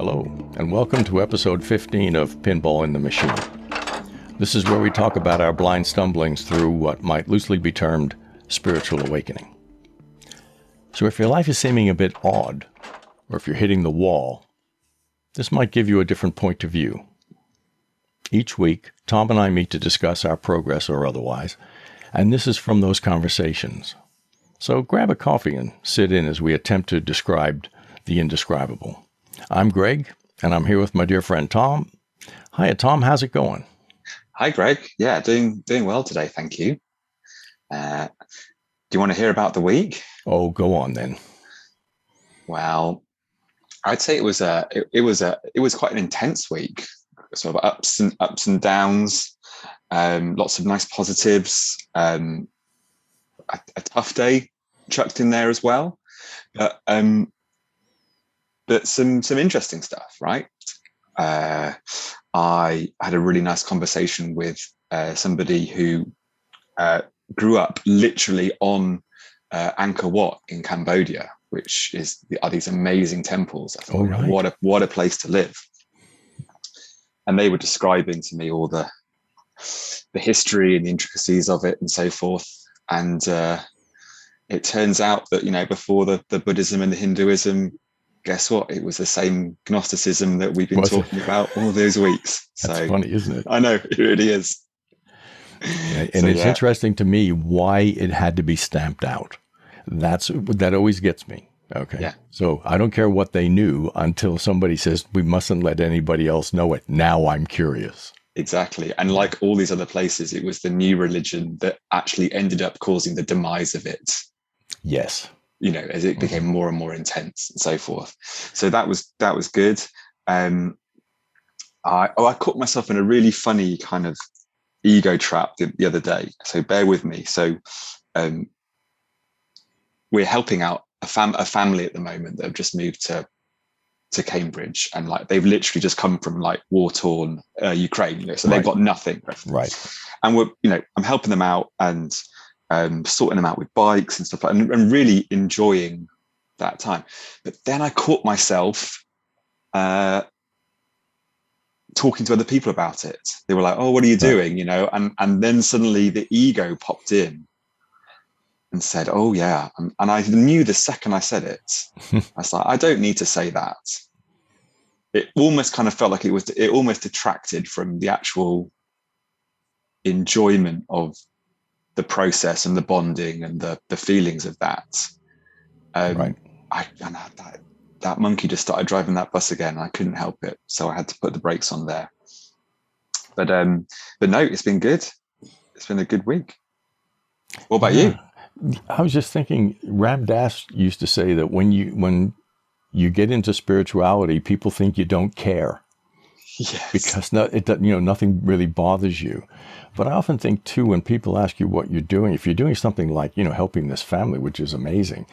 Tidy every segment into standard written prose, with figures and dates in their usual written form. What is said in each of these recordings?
Hello, and welcome to episode 15 of Pinball in the Machine. This is where we talk about our blind stumblings through what might loosely be termed spiritual awakening. So if your life is seeming a bit odd, or if you're hitting the wall, this might give you a different point of view. Each week, Tom and I meet to discuss our progress or otherwise, and this is from those conversations. So grab a coffee and sit in as we attempt to describe the indescribable. I'm Greg, and I'm here with my dear friend Tom. Hiya, Tom. How's it going? Hi, Greg. Yeah, doing well today. Thank you. Do you want to hear about the week? Oh, go on then. Well, I'd say it was quite an intense week. Sort of ups and downs. Lots of nice positives. A tough day chucked in there as well. But some interesting stuff, right? I had a really nice conversation with somebody who grew up literally on Angkor Wat in Cambodia, which are these amazing temples. I thought, right. What a place to live. And they were describing to me all the history and the intricacies of it and so forth. And it turns out that, before the Buddhism and the Hinduism, guess what? It was the same Gnosticism that we've been talking about all those weeks. That's funny, isn't it? I know, it really is. Yeah, and it's interesting to me why it had to be stamped out. That always gets me. Okay. Yeah. So I don't care what they knew until somebody says, we mustn't let anybody else know it. Now I'm curious. Exactly. And like all these other places, it was the new religion that actually ended up causing the demise of it. Yes. As it became more and more intense and so forth. So that was good. I caught myself in a really funny kind of ego trap the other day. So bear with me. So we're helping out a family at the moment that have just moved to Cambridge, and like they've literally just come from like war-torn Ukraine. So they've got nothing. Right. And I'm helping them out and sorting them out with bikes and stuff like that, and really enjoying that time. But then I caught myself talking to other people about it. They were like, oh, what are you doing? And then suddenly the ego popped in and said, oh yeah. And I knew the second I said it, I was like, I don't need to say that. It almost kind of felt like it almost detracted from the actual enjoyment of the process and the bonding and the feelings of that. Right. That monkey just started driving that bus again. I couldn't help it, so I had to put the brakes on there. But no, it's been good. It's been a good week. What about you? I was just thinking, Ram Dass used to say that when you get into spirituality, people think you don't care. Yes. Because nothing really bothers you. But I often think too, when people ask you what you're doing, if you're doing something like, helping this family, which is amazing,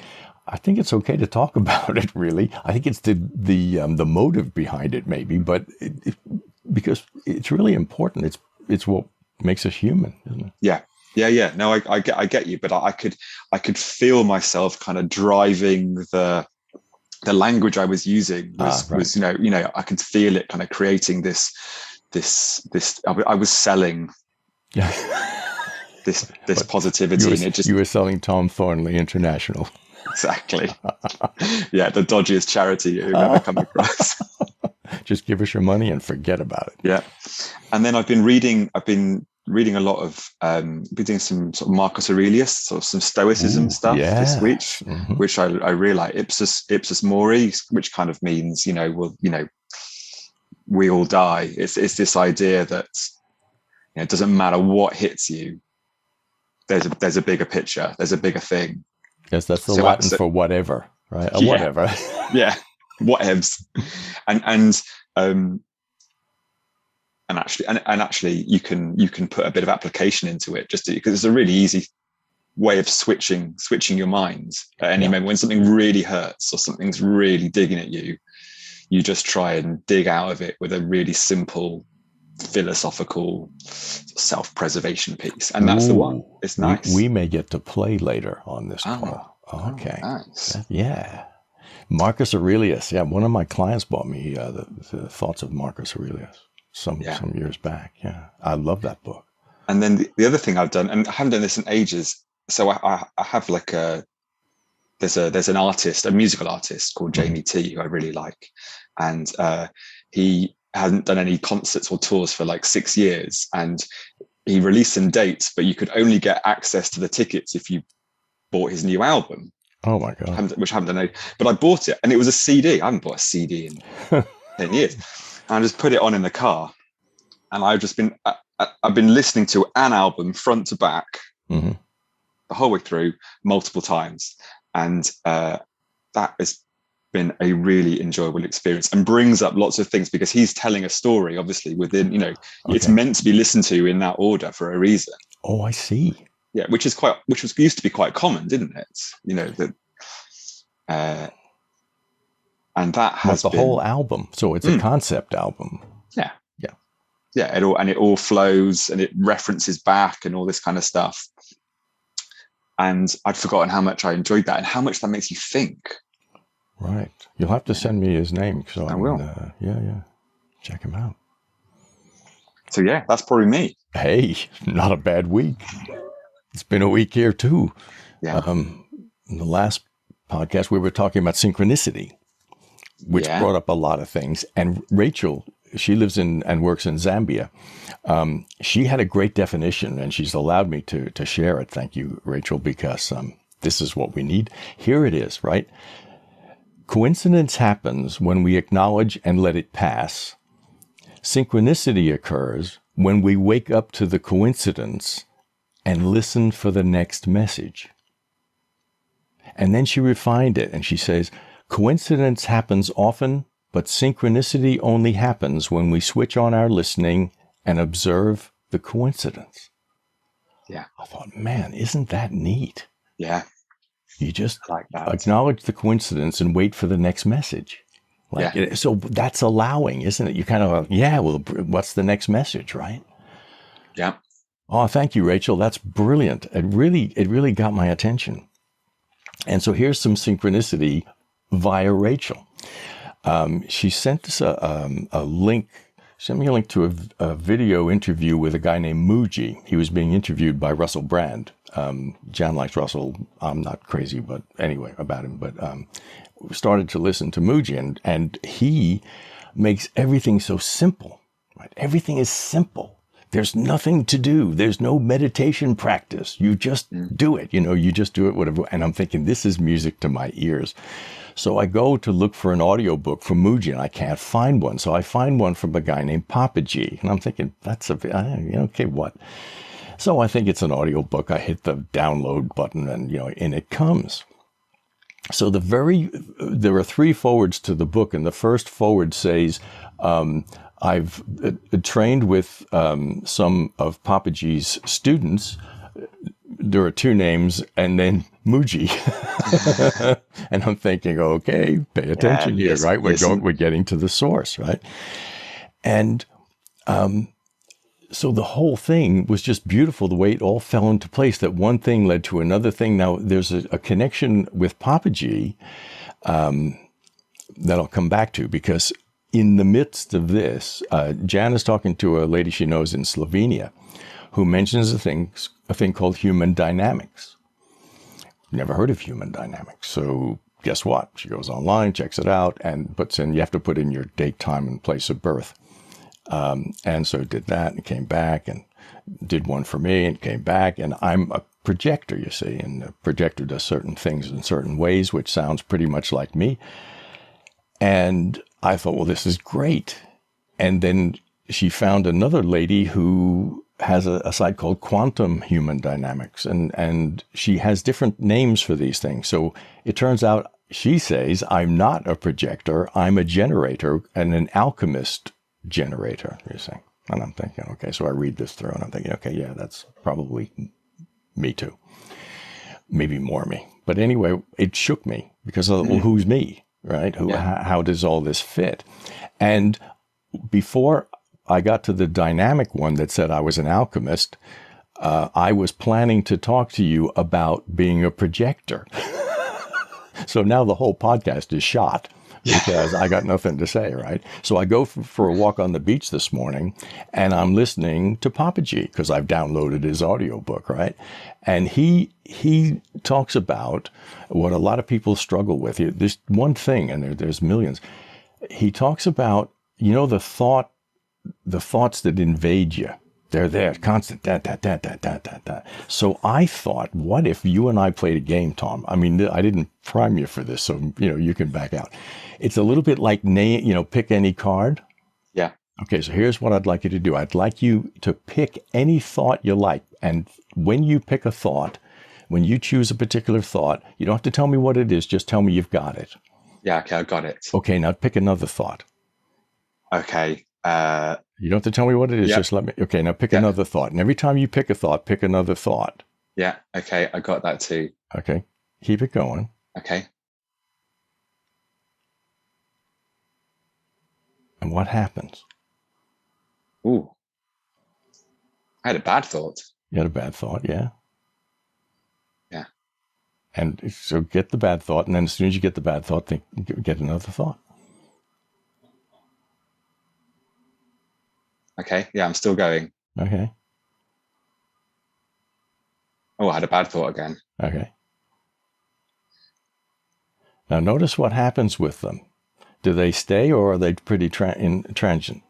I think it's okay to talk about it, really. I think it's the motive behind it, maybe, but because it's really important. It's what makes us human, isn't it? Yeah. No, I get you, but I could feel myself kind of driving the language I was using was I could feel it kind of creating this I was selling this positivity. You were selling Tom Thornley International. Exactly. Yeah, the dodgiest charity you've ever come across. Just give us your money and forget about it. Yeah. And then I've been reading a lot of been doing some sort of Marcus Aurelius, sort of some Stoicism stuff this week, which I really like. Ipsis mori, which kind of means we all die. It's this idea that it doesn't matter what hits you. There's a bigger picture. There's a bigger thing. Yes, that's the Latin for whatever, right? Whatever. Yeah, whatevs, and actually you can put a bit of application into it, just because it's a really easy way of switching your minds at any moment. When something really hurts or something's really digging at you, you just try and dig out of it with a really simple philosophical self-preservation piece, and that's the one. It's nice. We may get to play later on this call. Okay. Nice. Yeah. Marcus Aurelius. Yeah, one of my clients bought me the Thoughts of Marcus Aurelius some years back. Yeah, I love that book. And then the other thing I've done, and I haven't done this in ages, so I have like there's an artist, a musical artist called Jamie T, who I really like, and he hasn't done any concerts or tours for like 6 years, and he released some dates, but you could only get access to the tickets if you bought his new album. Oh my God. Which I haven't done, but I bought it, and it was a CD. I haven't bought a CD in 10 years. And I just put it on in the car, and I've been listening to an album front to back the whole way through multiple times. And that has been a really enjoyable experience, and brings up lots of things, because he's telling a story, obviously, within, it's meant to be listened to in that order for a reason. Oh, I see. Yeah, which used to be quite common, didn't it? And that has the whole album. So it's a concept album. Yeah. It all flows, and it references back and all this kind of stuff. And I'd forgotten how much I enjoyed that, and how much that makes you think. Right. You'll have to send me his name. So I will. Check him out. So yeah, that's probably me. Hey, not a bad week. It's been a week here too. Yeah. In the last podcast, we were talking about synchronicity, which brought up a lot of things. And Rachael, she lives in and works in Zambia. She had a great definition, and she's allowed me to share it. Thank you, Rachael, because this is what we need. Here it is, right? Coincidence happens when we acknowledge and let it pass. Synchronicity occurs when we wake up to the coincidence and listen for the next message. And then she refined it, and she says, coincidence happens often, but synchronicity only happens when we switch on our listening and observe the coincidence. Yeah. I thought, man, isn't that neat? Yeah. You just like that. Acknowledge the coincidence and wait for the next message. So that's allowing, isn't it? You kind of, well, what's the next message, right? Yeah. Oh, thank you, Rachael. That's brilliant. It really got my attention. And so here's some synchronicity via Rachael. She sent us a link. Sent me a link to a video interview with a guy named Muji. He was being interviewed by Russell Brand. John likes Russell. I'm not crazy, but anyway, about him. But we started to listen to Muji, and he makes everything so simple. Right? Everything is simple. There's nothing to do. There's no meditation practice. You just do it. You just do it, whatever. And I'm thinking, this is music to my ears. So I go to look for an audiobook from Muji, and I can't find one. So I find one from a guy named Papaji. And I'm thinking, okay, what? So I think it's an audiobook. I hit the download button, and, in it comes. So there are 3 forwards to the book. And the first forward says, I've trained with some of Papaji's students. There are 2 names, and then Muji. And I'm thinking, okay, pay attention here, right? We're getting to the source, right? And so the whole thing was just beautiful, the way it all fell into place, that one thing led to another thing. Now, there's a connection with Papaji that I'll come back to, because in the midst of this, Jan is talking to a lady she knows in Slovenia who mentions a thing called human dynamics. Never heard of human dynamics. So guess what? She goes online, checks it out, and puts in, you have to put in your date, time, and place of birth. And so did that and came back and did one for me and came back. And I'm a projector, you see, and the projector does certain things in certain ways, which sounds pretty much like me. And I thought, well, this is great. And then she found another lady who has a site called Quantum Human Dynamics, and she has different names for these things. So it turns out, she says, I'm not a projector, I'm a generator and an alchemist generator, you see. And I'm thinking, okay, so I read this through and I'm thinking, okay, yeah, that's probably me too. Maybe more me. But anyway, it shook me because, well, who's me, right? How does all this fit? And before I got to the dynamic one that said I was an alchemist, I was planning to talk to you about being a projector. So now the whole podcast is shot because I got nothing to say, right? So I go for a walk on the beach this morning, and I'm listening to Papa G because I've downloaded his audiobook, right? And he talks about what a lot of people struggle with. There's one thing, and there's millions. He talks about, the thoughts that invade you. They're there, constant, da, da, da, da, da, da, da. So I thought, what if you and I played a game, Tom? I mean, I didn't prime you for this, so, you can back out. It's a little bit like, pick any card. Yeah. Okay, so here's what I'd like you to do. I'd like you to pick any thought you like. And when you pick a thought, when you choose a particular thought, you don't have to tell me what it is. Just tell me you've got it. Yeah, okay, I got it. Okay, now pick another thought. Okay. You don't have to tell me what it is. Yep. Just let me. Okay, now pick another thought. And every time you pick a thought, pick another thought. Yeah. Okay, I got that too. Okay, keep it going. Okay. And what happens? Ooh. I had a bad thought. You had a bad thought, yeah? Yeah. And so get the bad thought, and then as soon as you get the bad thought, get another thought. Okay, yeah, I'm still going. Okay. Oh, I had a bad thought again. Okay. Now notice what happens with them. Do they stay, or are they pretty transient?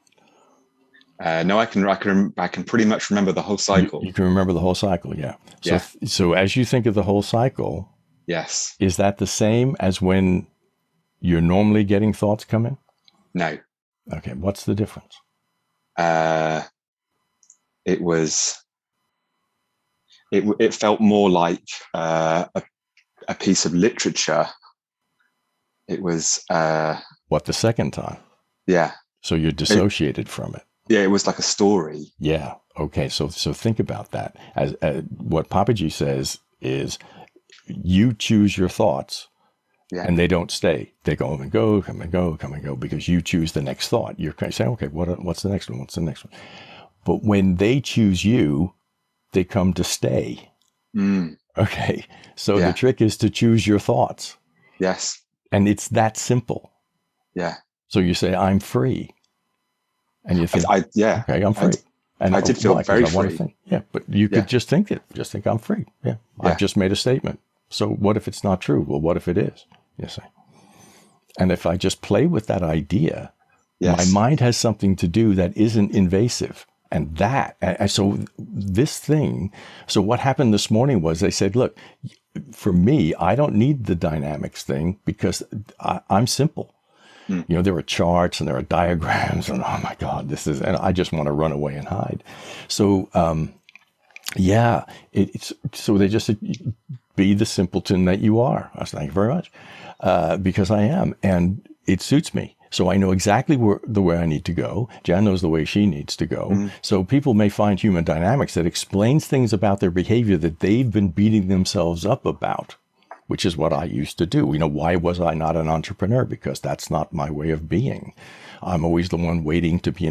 No, I can pretty much remember the whole cycle. You can remember the whole cycle, yeah. So, Yeah. So as you think of the whole cycle, Yes. is that the same as when you're normally getting thoughts come in? No. Okay, what's the difference? It felt more like a piece of literature. It was What, the second time? Yeah. So you're dissociated from it. Yeah, it was like a story. Yeah. Okay. So think about that. As what Papaji says is, you choose your thoughts, and they don't stay. They go and go, come and go, come and go, because you choose the next thought. You're saying, okay, what's the next one? What's the next one? But when they choose you, they come to stay. Mm. Okay. So the trick is to choose your thoughts. Yes. And it's that simple. Yeah. So you say, I'm free. And you think, okay, I'm free. And I did feel very free. Yeah, but you could just think it. Just think I'm free. Yeah. I've just made a statement. So what if it's not true? Well, what if it is? You see. And if I just play with that idea, my mind has something to do that isn't invasive. And so what happened this morning was they said, look, for me, I don't need the dynamics thing because I'm simple. There are charts and there are diagrams and oh my God, and I just want to run away and hide. So, so they just said, be the simpleton that you are. I said, thank you very much. Because I am, and it suits me. So I know exactly the way I need to go. Jan knows the way she needs to go. Mm-hmm. So people may find human dynamics that explains things about their behavior that they've been beating themselves up about, which is what I used to do. Why was I not an entrepreneur? Because that's not my way of being. I'm always the one waiting to be,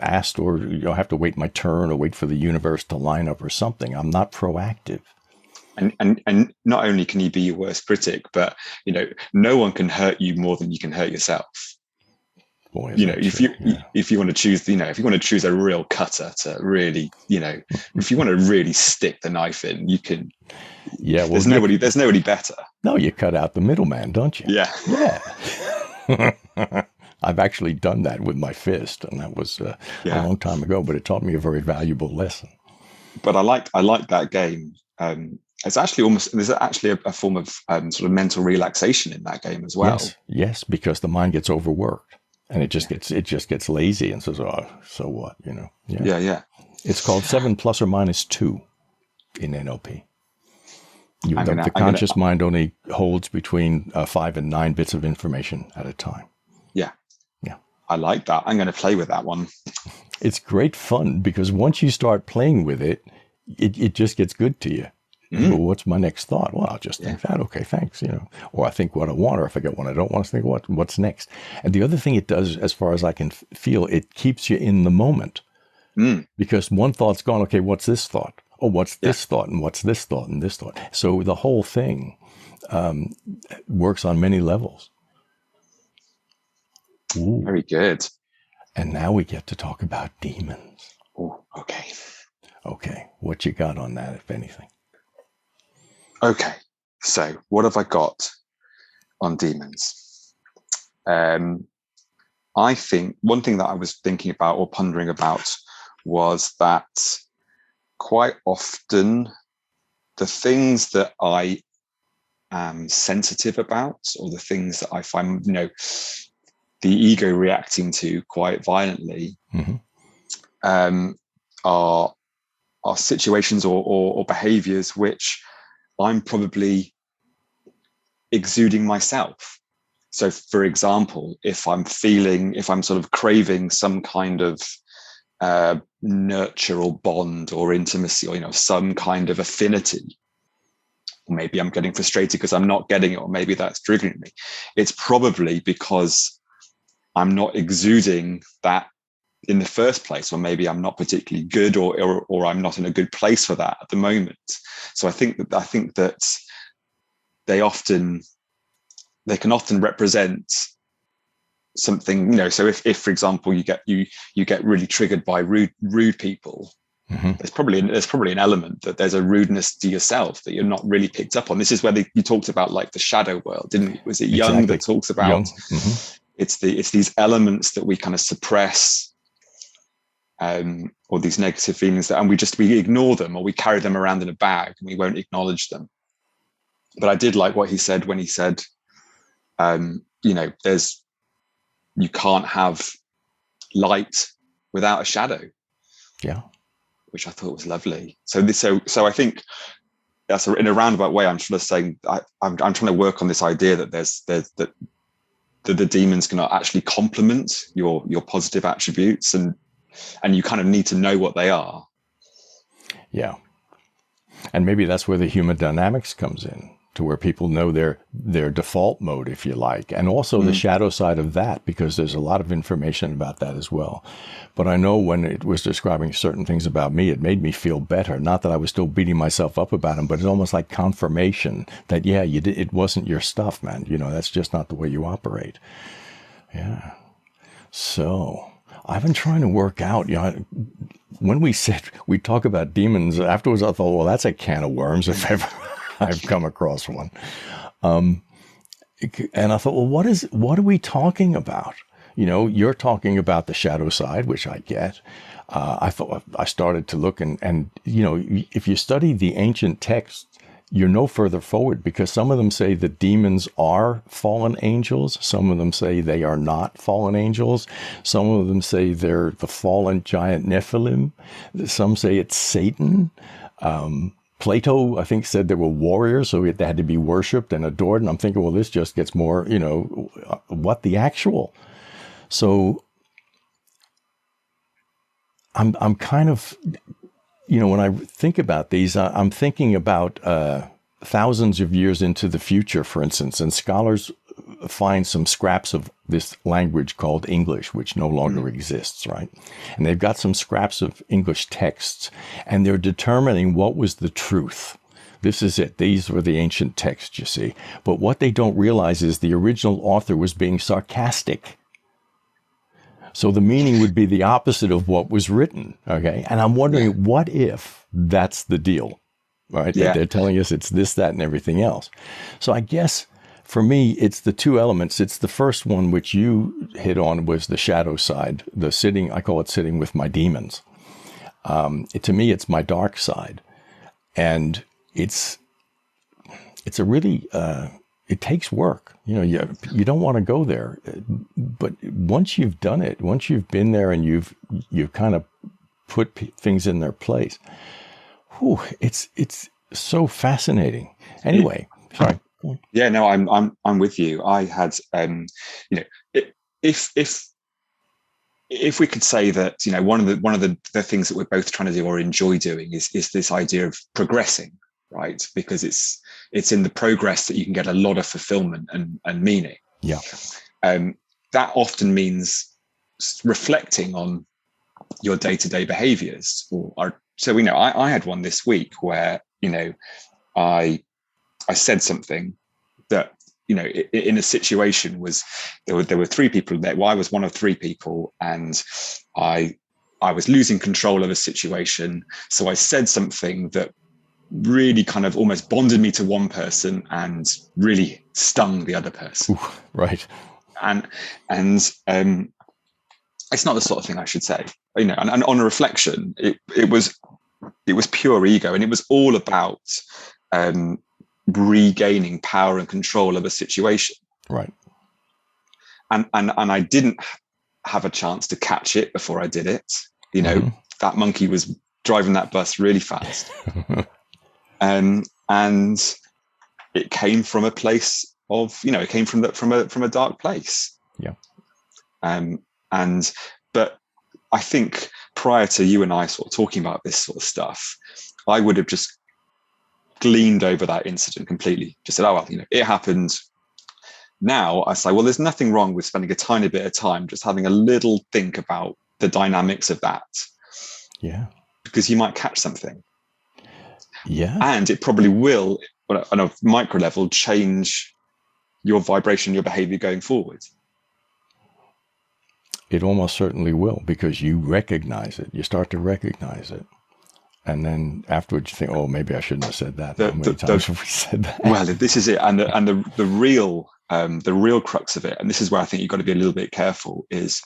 asked, or have to wait my turn or wait for the universe to line up or something. I'm not proactive. And not only can you be your worst critic, but no one can hurt you more than you can hurt yourself. Boy, if you want to choose, if you want to choose a real cutter to really, if you want to really stick the knife in, you can. Yeah, well, there's nobody better. No, you cut out the middleman, don't you? Yeah. Yeah. I've actually done that with my fist, and that was a long time ago. But it taught me a very valuable lesson. But I like that game. There's actually a form of sort of mental relaxation in that game as well. Yes, because the mind gets overworked. And it just gets lazy and says, "Oh, so what?" Yeah. It's called 7 ± 2 in NLP. The conscious mind only holds between 5 and 9 bits of information at a time. Yeah. I like that. I'm going to play with that one. It's great fun because once you start playing with it, it just gets good to you. Mm-hmm. Well, what's my next thought? Well, I'll just think that. Okay, thanks. Or I think what I want, or if I get what I don't want to think, what's next? And the other thing it does, as far as I can feel, it keeps you in the moment. Because one thought's gone. Okay, what's this thought? Oh, what's this thought? And what's this thought? And this thought. So the whole thing works on many levels. Ooh. Very good. And now we get to talk about demons. Oh, okay. Okay, what you got on that, if anything? Okay, so what have I got on demons? I think one thing that I was thinking about or pondering about was that quite often the things that I am sensitive about, or the things that I find, the ego reacting to quite violently, are situations or behaviors which I'm probably exuding myself. So, for example, if I'm sort of craving some kind of nurture or bond or intimacy, or some kind of affinity, or maybe I'm getting frustrated because I'm not getting it, or maybe that's triggering me, it's probably because I'm not exuding that in the first place, or maybe I'm not particularly good, or I'm not in a good place for that at the moment. So I think that they can often represent something, so if for example you get really triggered by rude people, there's probably an element that there's a rudeness to yourself that you're not really picked up on. This is where you talked about like the shadow world, didn't you? Was it Jung that talks about it's these elements that we kind of suppress, or these negative feelings and we ignore them, or we carry them around in a bag and we won't acknowledge them. But I did like what he said when he said, you can't have light without a shadow. Yeah. Which I thought was lovely. So I think that's in a roundabout way, I'm sort of saying I'm trying to work on this idea that that the demons cannot actually complement your positive attributes, and you kind of need to know what they are. Yeah. And maybe that's where the human dynamics comes in, to where people know their default mode, if you like, and also the shadow side of that, because there's a lot of information about that as well. But I know when it was describing certain things about me, it made me feel better. Not that I was still beating myself up about them, but it's almost like confirmation that, yeah, it wasn't your stuff, man. That's just not the way you operate. Yeah. So I've been trying to work out, when we talk about demons, afterwards I thought, well, that's a can of worms if ever I've come across one. And I thought, well, what are we talking about? You're talking about the shadow side, which I get. I thought I started to look and if you study the ancient texts, you're no further forward, because some of them say that demons are fallen angels. Some of them say they are not fallen angels. Some of them say they're the fallen giant Nephilim. Some say it's Satan. Plato, I think, said they were warriors, so they had to be worshipped and adored. And I'm thinking, well, this just gets more, what the actual? So I'm kind of, when I think about these, I'm thinking about thousands of years into the future, for instance, and scholars find some scraps of this language called English, which no longer exists, right? And they've got some scraps of English texts, and they're determining what was the truth. This is it. These were the ancient texts, you see. But what they don't realize is the original author was being sarcastic. So the meaning would be the opposite of what was written, okay? And I'm wondering, what if that's the deal, right? Yeah. They're telling us it's this, that, and everything else. So I guess for me, it's the two elements. It's the first one, which you hit on, was the shadow side, I call it sitting with my demons. To me, it's my dark side. And it's a really, it takes work. You don't want to go there, but once you've done it, once you've been there and you've kind of put things in their place, it's so fascinating. Anyway, sorry. Yeah, no, I'm with you. I had, if we could say that, one of the things that we're both trying to do or enjoy doing is this idea of progressing, right? Because it's in the progress that you can get a lot of fulfillment and meaning. Yeah. That often means reflecting on your day-to-day behaviors. I had one this week where, I said something that, you know, in a situation was there were three people there. Well, I was one of three people, and I was losing control of a situation. So I said something that really kind of almost bonded me to one person and really stung the other person. Ooh, right. And it's not the sort of thing I should say, you know, and on a reflection, it was pure ego, and it was all about regaining power and control of a situation. Right. And I didn't have a chance to catch it before I did it. You know, Mm-hmm. that monkey was driving that bus really fast. And it came from a place of, you know, it came from a dark place. Yeah. But I think prior to you and I sort of talking about this sort of stuff, I would have just gleaned over that incident completely. Just said, oh, well, you know, it happened. Now I say, well, there's nothing wrong with spending a tiny bit of time just having a little think about the dynamics of that. Yeah. Because you might catch something. Yeah. And it probably will, on a micro level, change your vibration, your behavior going forward. It almost certainly will, because you recognize it. You start to recognize it. And then afterwards you think, oh, maybe I shouldn't have said that. How many times have we said that? Well, this is it. And the real crux of it, and this is where I think you've got to be a little bit careful, is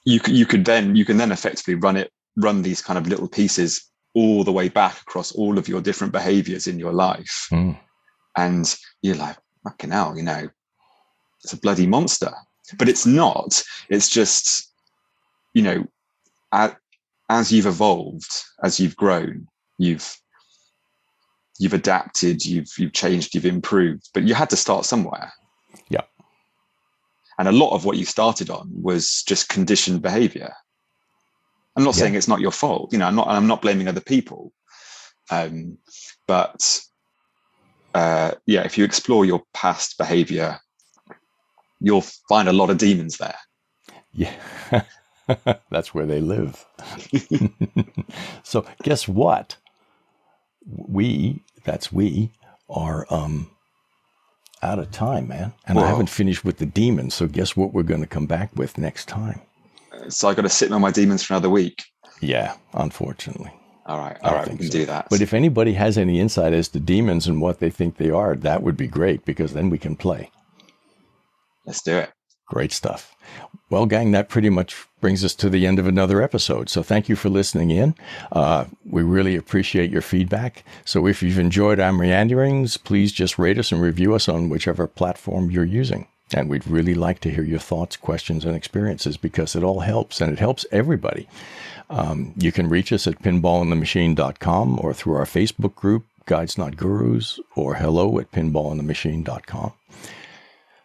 you can then effectively run these kind of little pieces all the way back across all of your different behaviors in your life. Mm. And you're like, fucking hell, you know, it's a bloody monster. But it's not. It's just, you know, as you've evolved, as you've grown, you've adapted, you've changed, you've improved, but you had to start somewhere. Yeah. And a lot of what you started on was just conditioned behavior. I'm not saying it's not your fault, you know, I'm not blaming other people. But if you explore your past behavior, you'll find a lot of demons there. Yeah. That's where they live. So guess what? We are out of time, man. And I haven't finished with the demons. So guess what we're going to come back with next time? So I got to sit on my demons for another week. Yeah, unfortunately. All right, we can do that. But if anybody has any insight as to demons and what they think they are, that would be great, because then we can play. Let's do it. Great stuff. Well, gang, that pretty much brings us to the end of another episode. So thank you for listening in. We really appreciate your feedback. So if you've enjoyed our meanderings, please just rate us and review us on whichever platform you're using. And we'd really like to hear your thoughts, questions, and experiences, because it all helps, and it helps everybody. You can reach us at pinballinthemachine.com or through our Facebook group, Guides Not Gurus, or hello@pinballinthemachine.com.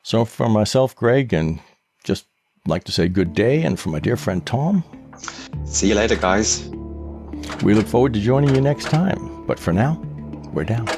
So for myself, Greg, and just like to say good day, and for my dear friend Tom, see you later, guys. We look forward to joining you next time. But for now, we're down.